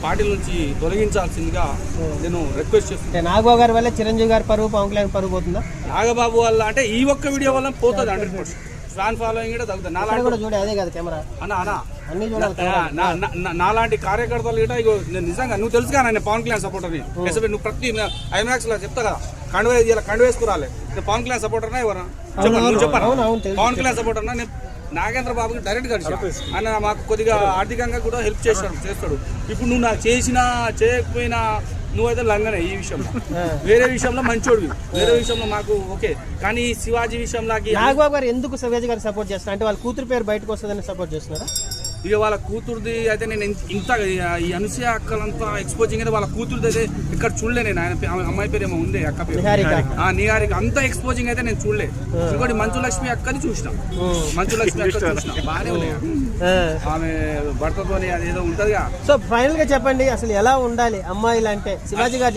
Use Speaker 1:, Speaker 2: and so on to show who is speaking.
Speaker 1: Party నుంచి తొలగించాల్సిందిగా నేను request చేస్తున్నాను.
Speaker 2: నాగబాబు గారి వల్ల చిరంజీవి గారి పరువు, పవన్ కళ్యాణ్ పరువు పోతుందా?
Speaker 1: నాగబాబు వల్ల అంటే ఈ ఒక్క వీడియో వల్ల పోతుంది 100%. ఫ్యాన్ ఫాలోయింగ్ కూడా తగ్గుతుంది.
Speaker 2: అదే కదా కెమెరా
Speaker 1: నాలాంటి కార్యకర్తలు కూడా ఇగో నేను నిజంగా నువ్వు తెలుసుగా నేను పవన్ కళ్యాణ్ సపోర్టర్ని. నువ్వు ప్రతి ఐమాక్స్ లో చెప్తా కదా కండు వేసుకురాలే నేను పవన్ కళ్యాణ్ సపోర్టర్నా ఎవరా చెప్పాను. పవన్ కళ్యాణ్ సపోర్టర్నా నేను నాగేంద్ర బాబుకి డైరెక్ట్ కలిసి ఆయన మాకు కొద్దిగా ఆర్థికంగా కూడా హెల్ప్ చేస్తాడు. ఇప్పుడు నువ్వు నాకు చేసినా చేయకపోయినా నువ్వైతే లంగనే ఈ విషయంలో. వేరే విషయంలో మంచోడు, వేరే విషయంలో మాకు ఓకే, కానీ శివాజీ విషయంలో
Speaker 2: నాగబాబు గారు ఎందుకు శివాజీ గారు సపోర్ట్ చేస్తున్నారు అంటే వాళ్ళ కూతురు పేరు బయటకు వస్తుందని సపోర్ట్ చేస్తున్నారా?
Speaker 1: ఇక వాళ్ళ కూతురుది అయితే నేను ఇంత ఈ అనసూయ అక్కలంతా ఎక్స్పోజింగ్ అయితే వాళ్ళ కూతురుది అయితే ఇక్కడ చూడలే నేను. ఆయన అమ్మాయి పేరు ఏమో ఉంది, అక్క పేరు నిహారిక. అంత ఎక్స్పోజింగ్ అయితే నేను చూడలే. ఇంకోటి మంచు లక్ష్మి అక్కని చూసిన, మంచు లక్ష్మి అక్క చూసిన, బాగానే ఉన్నాయి ఆమె భర్తతోని అదేదో ఉంటదిగా.
Speaker 2: సో ఫైనల్ గా చెప్పండి, అసలు ఎలా ఉండాలి అమ్మాయిలు అంటే శివాజీ గారు